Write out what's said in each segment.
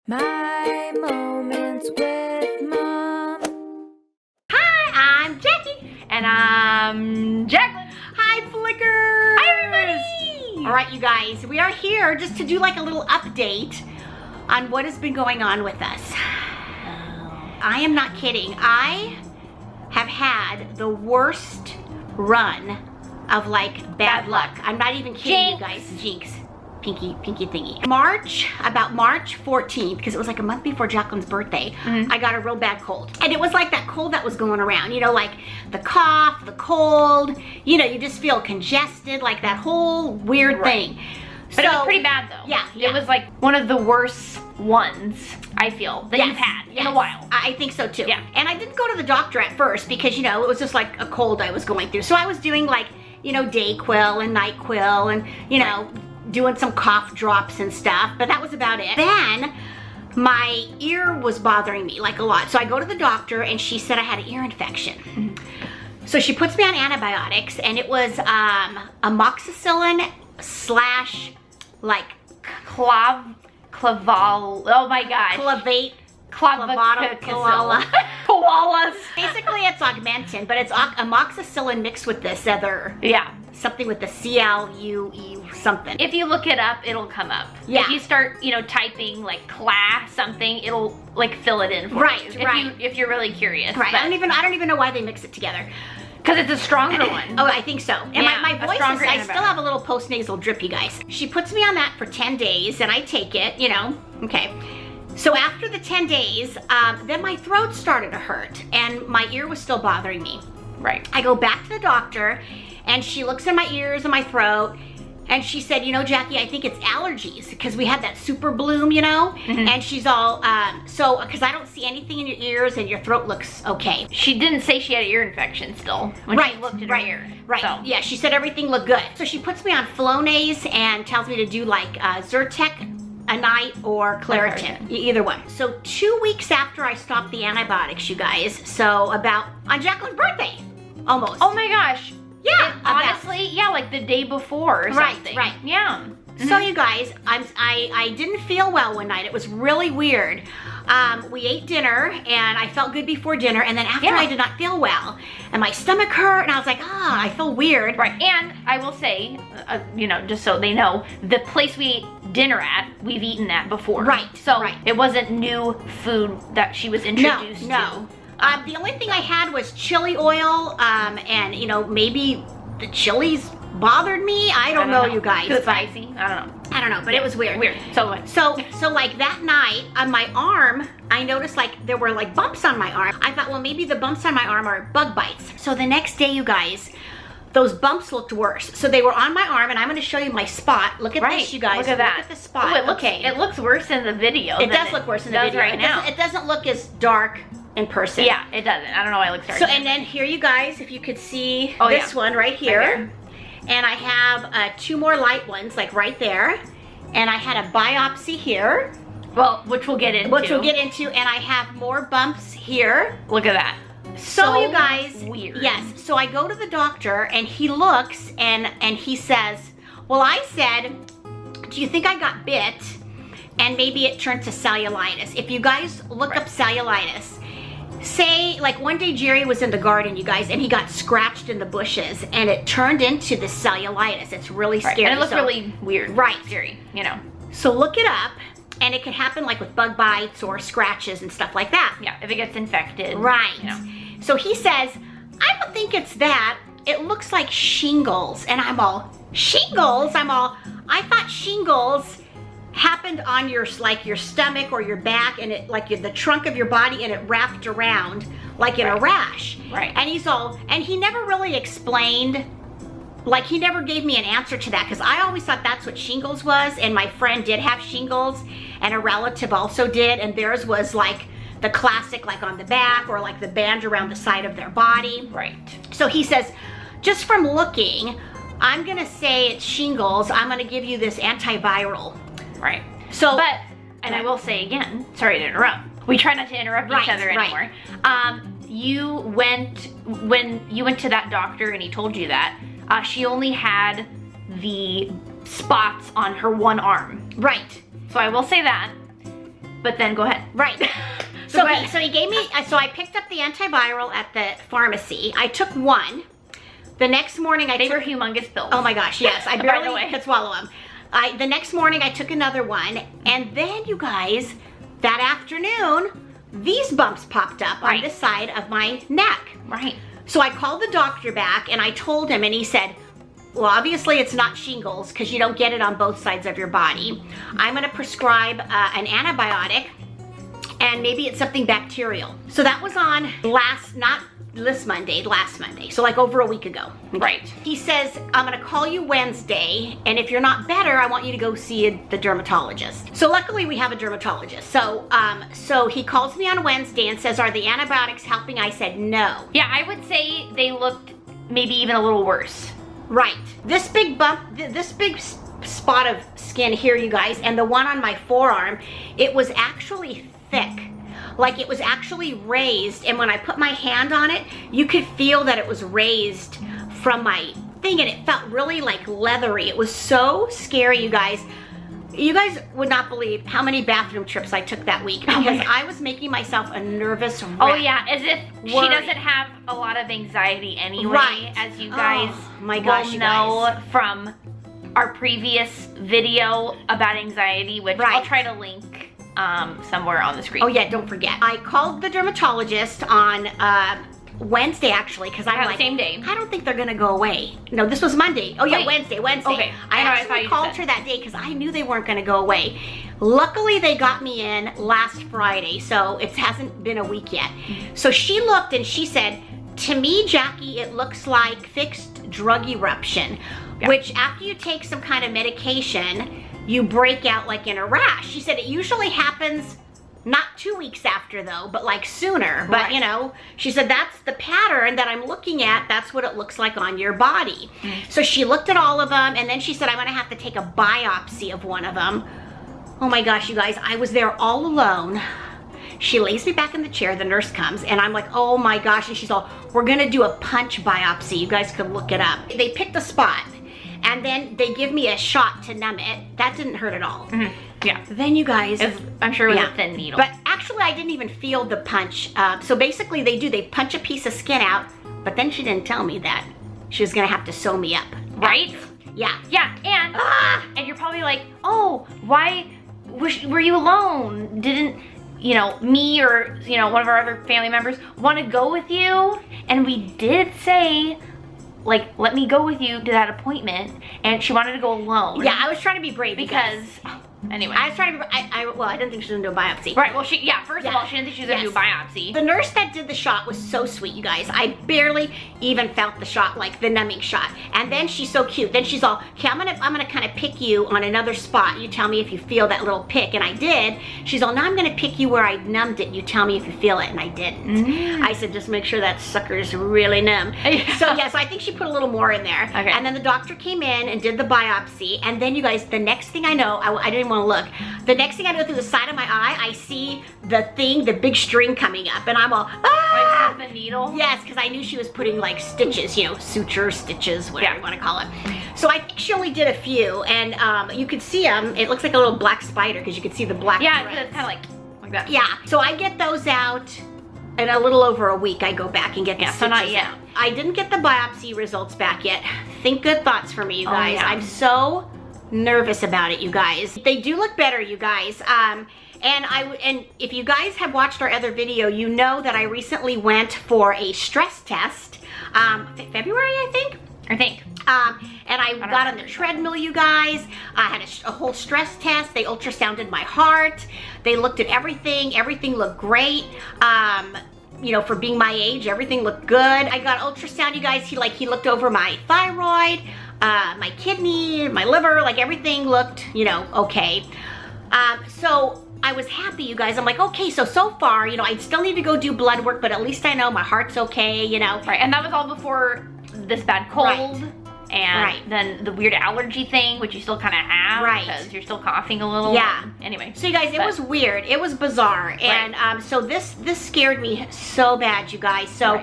My Moments with Mom. Hi, I'm Jackie. And I'm Jaclyn. Hi, Flickers. Hi, everybody. All right, you guys, we are here just to do like a little update on what has been going on with us. I am not kidding. I have had the worst run of like bad luck. I'm not even kidding, you guys. Jinx. Pinky thingy. About March 14th, because it was like a month before Jaclyn's birthday, I got a real bad cold. And it was like that cold that was going around, you know, like the cough, the cold, you know, you just feel congested, like that whole weird thing. But it was pretty bad though. Yeah. It was like one of the worst ones, I feel, that you've had in a while. I think so too. Yeah. And I didn't go to the doctor at first because, you know, it was just like a cold I was going through. So I was doing like, you know, Dayquil and NyQuil and, you know, doing some cough drops and stuff, but that was about it. Then my ear was bothering me like a lot. So I go to the doctor and she said I had an ear infection. So she puts me on antibiotics and it was amoxicillin slash like Claval, oh my gosh. Clavate. Koalas. Koalas. Basically it's Augmentin, but it's amoxicillin mixed with this other, Yeah. something with the CLUE something. If you look it up, it'll come up. Yeah. If you start, you know, typing like class something, it'll like fill it in for you. If you're really curious. Right. I don't even know why they mix it together. Because it's a stronger one. Oh, I think so. And Yeah, my a voice stronger is, I still antibiotic. have a little post-nasal drip, you guys. She puts me on that for 10 days and I take it, you know, okay. So after the 10 days, then my throat started to hurt and my ear was still bothering me. Right. I go back to the doctor and she looks in my ears and my throat and she said, you know, Jackie, I think it's allergies because we had that super bloom, you know, and she's all, because I don't see anything in your ears and your throat looks okay. She didn't say she had an ear infection still when she looked at her ear. Right, So. yeah, she said everything looked good. So she puts me on Flonase and tells me to do like Zyrtec a night or Claritin, either one. So 2 weeks after I stopped the antibiotics, you guys, so about on Jaclyn's birthday, almost. Oh my gosh. Yeah, Honestly, yeah, like the day before or something. Right. Yeah. So you guys, I didn't feel well one night. It was really weird. We ate dinner and I felt good before dinner, and then after I did not feel well, and my stomach hurt, and I was like, I feel weird. Right, and I will say, you know, just so they know, the place we ate dinner at, we've eaten at before. Right. So it wasn't new food that she was introduced to. No. The only thing I had was chili oil, and you know, maybe the chilies bothered me. I don't know, you guys. Too spicy. I don't know, but it was weird. So like that night on my arm, I noticed like there were like bumps on my arm. I thought, well, maybe the bumps on my arm are bug bites. So the next day, you guys, those bumps looked worse. So they were on my arm, and I'm going to show you my spot. Look at this, you guys. Look at that. Look at the spot. Oh, it looks worse in the video. It does look worse in the video right now. It doesn't look as dark in person. Yeah, it doesn't. I don't know why it looks dark. So, and then here, you guys, if you could see this one right here. Right here. And I have 2 more light ones, like right there. And I had a biopsy here. Well, which we'll get into. And I have more bumps here. Look at that. So you guys, weird. Yes. So I go to the doctor and he looks and he says, well, I said, do you think I got bit? And maybe it turned to cellulitis. If you guys look up cellulitis, say like one day Jerry was in the garden, you guys, and he got scratched in the bushes and it turned into the cellulitis. It's really scary. And it looked really weird. Right. Scary, you know. So look it up, and it can happen like with bug bites or scratches and stuff like that. Yeah, if it gets infected. Right. You know. So he says, I don't think it's that. It looks like shingles. And I'm all, shingles? I thought shingles happened on your stomach or your back, and it like the trunk of your body, and it wrapped around like in a rash. Right. And he never really explained, like he never gave me an answer to that, because I always thought that's what shingles was, and my friend did have shingles and a relative also did, and theirs was like the classic, like on the back or like the band around the side of their body. Right. So he says, just from looking, I'm gonna say it's shingles. I'm gonna give you this antiviral. Right. So, and I will say again, sorry to interrupt. We try not to interrupt each other anymore. When you went to that doctor and he told you that, she only had the spots on her one arm. Right. So I will say that. But then go ahead. Right. So he gave me, so I picked up the antiviral at the pharmacy. I took one. The next morning I They took... were humongous pills. Oh my gosh, yes. I By the barely way. could swallow them. The next morning I took another one. And then, you guys, that afternoon, these bumps popped up on this side of my neck. Right. So I called the doctor back and I told him, and he said, well, obviously it's not shingles because you don't get it on both sides of your body. I'm gonna prescribe an antibiotic, and maybe it's something bacterial. So that was on last Monday, so like over a week ago. Right. He says, I'm gonna call you Wednesday, and if you're not better, I want you to go see the dermatologist. So luckily we have a dermatologist. So he calls me on Wednesday and says, are the antibiotics helping? I said, no. Yeah, I would say they looked maybe even a little worse. Right. This big bump, this big spot of skin here, you guys, and the one on my forearm, it was actually thick. Like it was actually raised, and when I put my hand on it, you could feel that it was raised from my thing, and it felt really like leathery. It was so scary, you guys. You guys would not believe how many bathroom trips I took that week because I was making myself a nervous wreck. Oh yeah, as if she Worry. doesn't have a lot of anxiety anyway, Right. as you guys my gosh, will you know guys. from our previous video about anxiety, which Right. I'll try to link somewhere on the screen. Oh yeah, don't forget. I called the dermatologist on Wednesday actually, because I'm Yeah, the like, same day. I don't think they're gonna go away. No, this was Monday. Oh yeah, Wait. Wednesday. Okay. I I thought actually you called said. her that day because I knew they weren't gonna go away. Luckily, they got me in last Friday, so it hasn't been a week yet. So she looked and she said, to me, Jackie, it looks like fixed drug eruption, which after you take some kind of medication, you break out like in a rash. She said it usually happens not 2 weeks after though, but like sooner. But you know, she said that's the pattern that I'm looking at. That's what it looks like on your body. So she looked at all of them, and then she said, I'm gonna have to take a biopsy of one of them. Oh my gosh, you guys, I was there all alone. She lays me back in the chair, the nurse comes, and I'm like, oh my gosh, and she's all, we're gonna do a punch biopsy. You guys could look it up. They picked a spot, and then they give me a shot to numb it. That didn't hurt at all. Yeah. Then you guys, I'm sure it was a thin needle. but actually I didn't even feel the punch. So basically they punch a piece of skin out, but then she didn't tell me that she was gonna have to sew me up. Right? Yeah. Yeah, and you're probably like, oh, why were you alone? Didn't, you know, me or, you know, one of our other family members want to go with you? And we did say, like, let me go with you to that appointment, and she wanted to go alone. Yeah, I was trying to be brave Because, anyway. I was trying to be, well, I didn't think she was gonna do a biopsy. Right, well, first of all, she didn't think she was going to do a biopsy. The nurse that did the shot was so sweet, you guys. I barely even felt the shot, like the numbing shot. And then she's so cute. Then she's all, okay, I'm gonna kind of pick you on another spot. You tell me if you feel that little pick, and I did. She's all, now I'm gonna pick you where I numbed it. You tell me if you feel it, and I didn't. I said, just make sure that sucker's really numb. So yes, I think she put a little more in there. Okay. And then the doctor came in and did the biopsy. And then you guys, the next thing I know, I didn't even want to look. The next thing I know, through the side of my eye, I see the big string coming up, and I'm all, ah! Like the needle? Yes, because I knew she was putting like stitches, you know, suture stitches, whatever you want to call it. So I think she only did a few, and you could see them. It looks like a little black spider because you could see the black Yeah, threads. it's kind of like that. Yeah, so I get those out in a little over a week. I go back and get the so not stitches yet. out. I didn't get the biopsy results back yet. Think good thoughts for me, you guys. yeah. I'm so nervous about it, you guys. They do look better, you guys. And if you guys have watched our other video, you know that I recently went for a stress test, February, I think. And I got on the treadmill, you guys. I had a whole stress test. They ultrasounded my heart. They looked at everything. Everything looked great. You know, for being my age, everything looked good. I got ultrasound, you guys. He looked over my thyroid, my kidney, my liver, like everything looked, you know, okay. So I was happy, you guys. I'm like, okay, so far, you know, I still need to go do blood work, but at least I know my heart's okay, you know. Right, and that was all before this bad cold. And then the weird allergy thing, which you still kind of have. Because you're still coughing a little. Yeah. Anyway. So you guys, it was weird. It was bizarre. And so this scared me so bad, you guys. So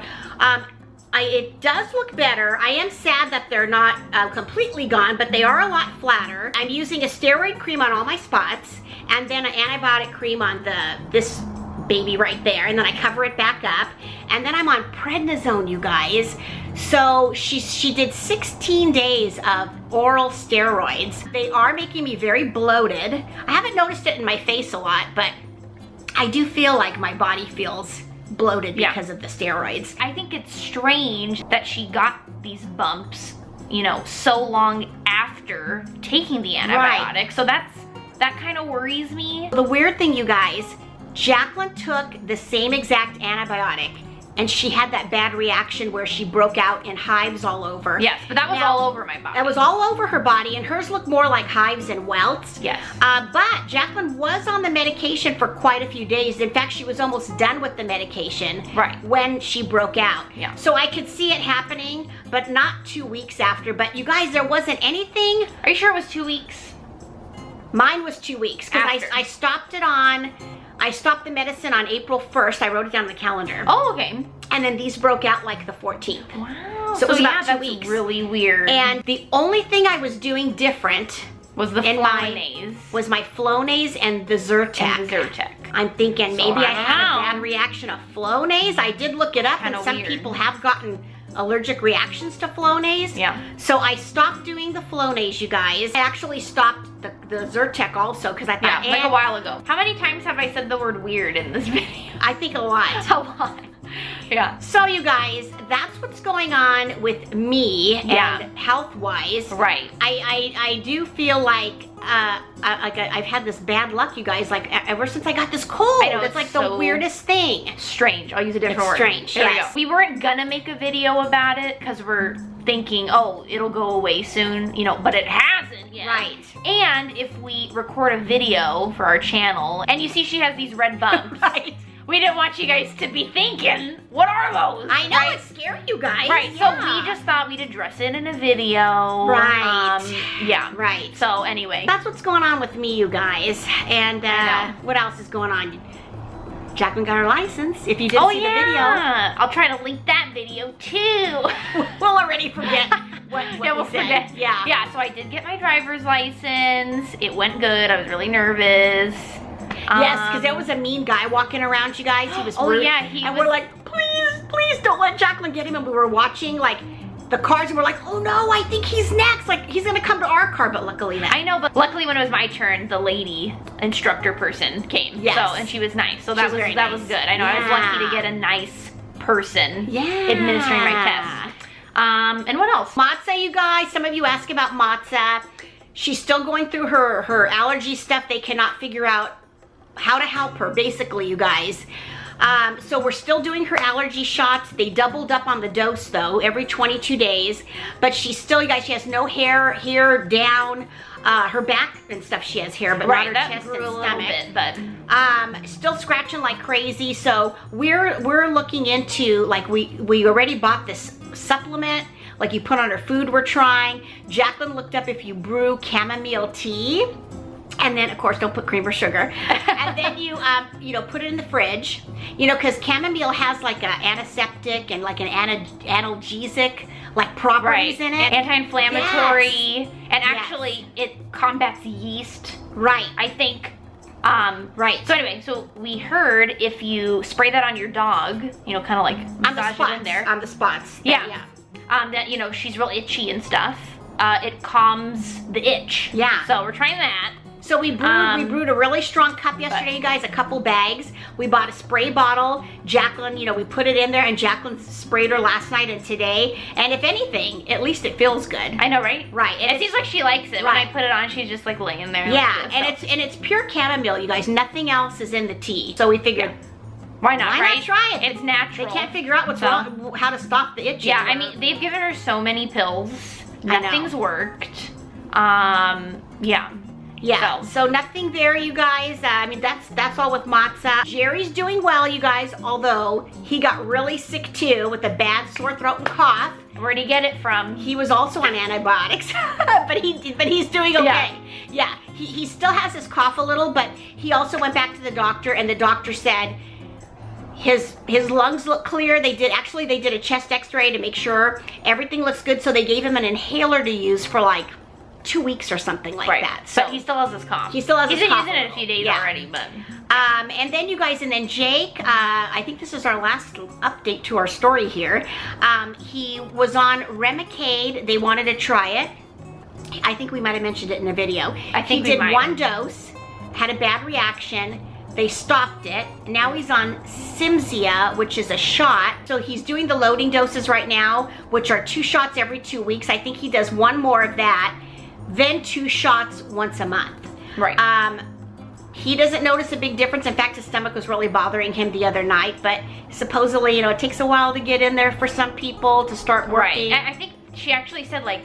It does look better. I am sad that they're not completely gone, but they are a lot flatter. I'm using a steroid cream on all my spots, and then an antibiotic cream on this baby right there, and then I cover it back up, and then I'm on prednisone, you guys. So she did 16 days of oral steroids. They are making me very bloated. I haven't noticed it in my face a lot, but I do feel like my body feels bloated because of the steroids. I think it's strange that she got these bumps, you know, so long after taking the antibiotic. Right. So that kind of worries me. The weird thing, you guys, Jaclyn took the same exact antibiotic, and she had that bad reaction where she broke out in hives all over. Yes, but that was all over my body. That was all over her body, and hers looked more like hives and welts. Yes. But Jaclyn was on the medication for quite a few days. In fact, she was almost done with the medication when she broke out. Yeah. So I could see it happening, but not 2 weeks after. But you guys, there wasn't anything. Are you sure it was 2 weeks? Mine was 2 weeks, because I stopped it on... I stopped the medicine on April 1st. I wrote it down on the calendar. Oh, okay. And then these broke out like the 14th. Wow. So it was about 2 weeks. That's really weird. And the only thing I was doing different was the Flonase. Was my Flonase and the Zyrtec. I'm thinking maybe I had a bad reaction of Flonase. I did look it up, and some people have gotten allergic reactions to Flonase. Yeah. So I stopped doing the Flonase, you guys. I actually stopped the Zyrtec also, because I thought, like a while ago. How many times have I said the word weird in this video? I think a lot. A lot. Yeah. So you guys, that's what's going on with me and health-wise. Right. I do feel like I've had this bad luck, you guys, like ever since I got this cold. I know, it's like the weirdest thing. Strange. I'll use a different word. Strange. There we go. We weren't gonna make a video about it because we're thinking, oh, it'll go away soon, you know, but it hasn't yet. Right. And if we record a video for our channel and you see she has these red bumps, Right. We didn't want you guys to be thinking, what are those? I know, it's scary, you guys. Right, so we just thought we'd address it in a video. Right. Yeah. Right. So anyway. That's what's going on with me, you guys. And what else is going on? Jaclyn got her license, if you didn't see the video. I'll try to link that video too. We'll already forget what we'll forget. Yeah, so I did get my driver's license. It went good. I was really nervous. Yes, because there was a mean guy walking around, you guys. He was rude. And we're like, please don't let Jaclyn get him. And we were watching like the cars, and we're like, oh no, I think he's next. Like he's gonna come to our car, but luckily not. I know, but luckily when it was my turn, the lady instructor person came. Yes. So, and she was nice. So that was good. I know I was lucky to get a nice person administering my test. And what else? Matza, you guys. Some of you ask about Matza. She's still going through her allergy stuff. They cannot figure out how to help her, basically, you guys. So we're still doing her allergy shots. They doubled up on the dose though, every 22 days. But she's still, you guys, she has no hair down. Her back and stuff she has hair, but not her chest and stomach. But still scratching like crazy. So we're looking into, like, we already bought this supplement, like you put on her food. We're trying. Jaclyn looked up if you brew chamomile tea. And then, of course, don't put cream or sugar. And then you know, put it in the fridge. You know, because chamomile has like an antiseptic and like an analgesic like properties in it. Anti-inflammatory. And actually, it combats yeast. Right. I think. Right. So anyway, so we heard if you spray that on your dog, you know, kind of like massage it in there. On the spots. Yeah. That, you know, she's real itchy and stuff. It calms the itch. Yeah. So we're trying that. So we brewed a really strong cup yesterday, you guys, a couple bags. We bought a spray bottle. Jaclyn, you know, we put it in there, and Jaclyn sprayed her last night and today. And if anything, at least it feels good. I know, right? Right. And it seems like she likes it. When I put it on, she's just like laying there. Yeah, and it's pure chamomile, you guys. Nothing else is in the tea. So we figured, why not? Why not try it? It's natural. They can't figure out what's wrong, how to stop the itching. Yeah, I mean, they've given her so many pills. Nothing's worked. Yeah, so nothing there, you guys. I mean, that's all with Matza. Jerry's doing well, you guys, although he got really sick too with a bad sore throat and cough. Where'd he get it from? He was also on antibiotics, but he's doing okay. Yeah, he still has his cough a little, but he also went back to the doctor, and the doctor said, His lungs look clear. They did a chest x-ray to make sure everything looks good. So they gave him an inhaler to use for like 2 weeks or something like that. So but he still has his cough. He still has his cough. He's been using it a few days already, but. And then you guys, and then Jake, I think this is our last update to our story here. He was on Remicade. They wanted to try it. I think we might have mentioned it in a video. I think he did one dose, had a bad reaction. They stopped it. Now he's on Cimzia, which is a shot. So he's doing the loading doses right now, which are 2 shots every 2 weeks. I think he does 1 more of that, then 2 shots once a month. Right. He doesn't notice a big difference. In fact, his stomach was really bothering him the other night, but supposedly, you know, it takes a while to get in there for some people to start working. Right. I think she actually said like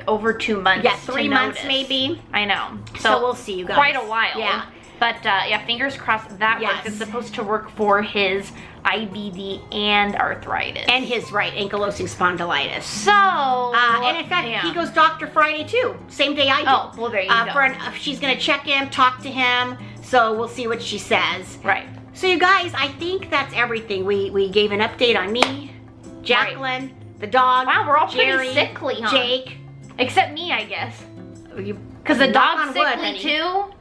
over 2 months. Yeah, 3 months maybe. I know. So we'll see, you guys. Quite a while. Yeah. But yeah, fingers crossed that works. It's supposed to work for his IBD and arthritis. And his ankylosing spondylitis. So, and in fact, he goes Dr. Friday too. Same day I do. Oh, well there you go. She's gonna check him, talk to him. So we'll see what she says. Right. So you guys, I think that's everything. We gave an update on me, Jaclyn, the dog. Wow, we're all Jerry, pretty sickly, huh? Jake. Except me, I guess. Because the dog's sickly too.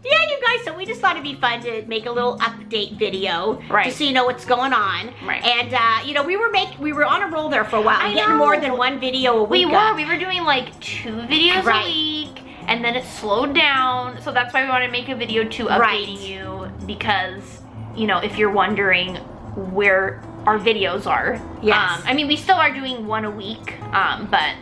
Yeah, you guys, so we just thought it'd be fun to make a little update video, right, just so you know what's going on. Right. And you know, we were on a roll there for a while, getting more than 1 video a week. We were doing like 2 videos a week, and then it slowed down. So that's why we wanted to make a video to updating you, because you know, if you're wondering where our videos are. Yes. I mean, we still are doing 1 a week, but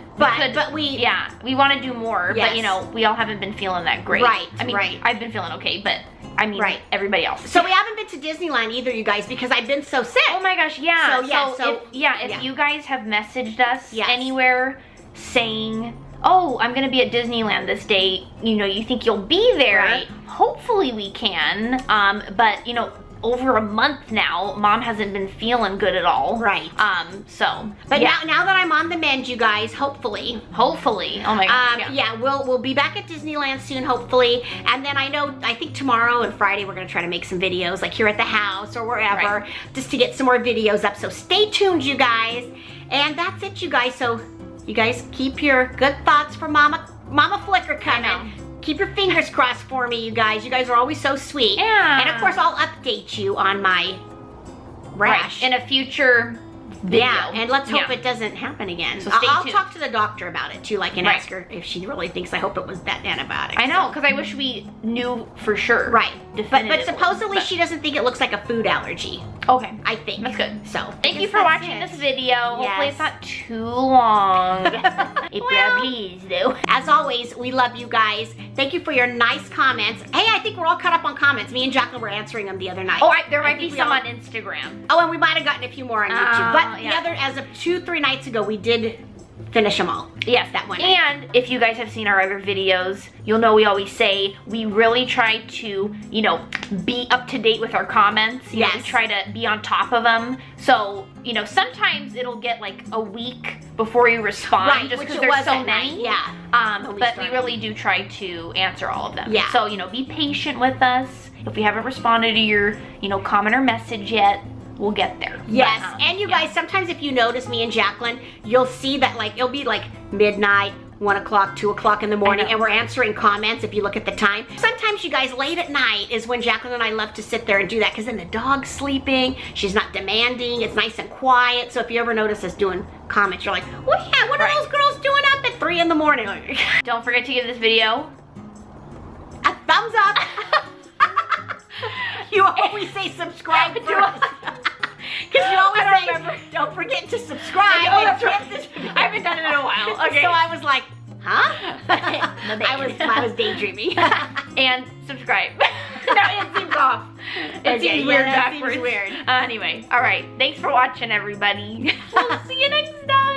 we want to do more. Yes. But you know, we all haven't been feeling that great. Right. I mean, I've been feeling okay, but I mean, everybody else. So we haven't been to Disneyland either, you guys, because I've been so sick. Oh my gosh, yeah. So if you guys have messaged us anywhere saying, oh, I'm gonna be at Disneyland this day, you know, you think you'll be there, hopefully we can, but you know, over a month now, Mom hasn't been feeling good at all. Right. But now that I'm on the mend, you guys, hopefully. Oh my gosh. We'll be back at Disneyland soon, hopefully. And then I think tomorrow and Friday we're gonna try to make some videos, like here at the house or wherever, just to get some more videos up. So stay tuned, you guys. And that's it, you guys. So you guys keep your good thoughts for Mama Flicker coming. Keep your fingers crossed for me, you guys. You guys are always so sweet. Yeah. And of course, I'll update you on my rash. In a future video. Yeah, and let's hope it doesn't happen again. So I'll talk to the doctor about it too, and ask her if she really thinks, I hope it was that antibiotic. I know, because I wish we knew for sure. Right. But supposedly she doesn't think it looks like a food allergy. Okay. I think. That's good. So thank you for watching this video. Hopefully it's not too long. It probably is though. As always, we love you guys. Thank you for your nice comments. Hey, I think we're all caught up on comments. Me and Jaclyn were answering them the other night. Oh, there might be some on Instagram. Oh, and we might have gotten a few more on YouTube. But the other, as of 2-3 nights ago, we did finish them all. Yes, that one. And if you guys have seen our other videos, you'll know we always say we really try to, you know, be up to date with our comments. You know, we try to be on top of them. So, you know, sometimes it'll get like a week before you respond, just because there's so many. But we really do try to answer all of them. Yeah. So, you know, be patient with us. If we haven't responded to your, you know, comment or message yet, we'll get there. Yes, and you guys, sometimes if you notice me and Jaclyn, you'll see that like it'll be like midnight, 1 o'clock, 2 o'clock in the morning, and we're answering comments if you look at the time. Sometimes you guys, late at night is when Jaclyn and I love to sit there and do that, because then the dog's sleeping, she's not demanding, it's nice and quiet. So if you ever notice us doing comments, you're like, well, yeah, what are those girls doing up at 3 in the morning? Don't forget to give this video a thumbs up. You always say subscribe first. Because you always say, don't forget to subscribe. Oh, that's right. I haven't done it in a while. Okay. So I was like, huh? I was daydreaming. And subscribe. No, it seems off. It seems weird backwards. Seems weird. Anyway, all right. Thanks for watching, everybody. We'll see you next time.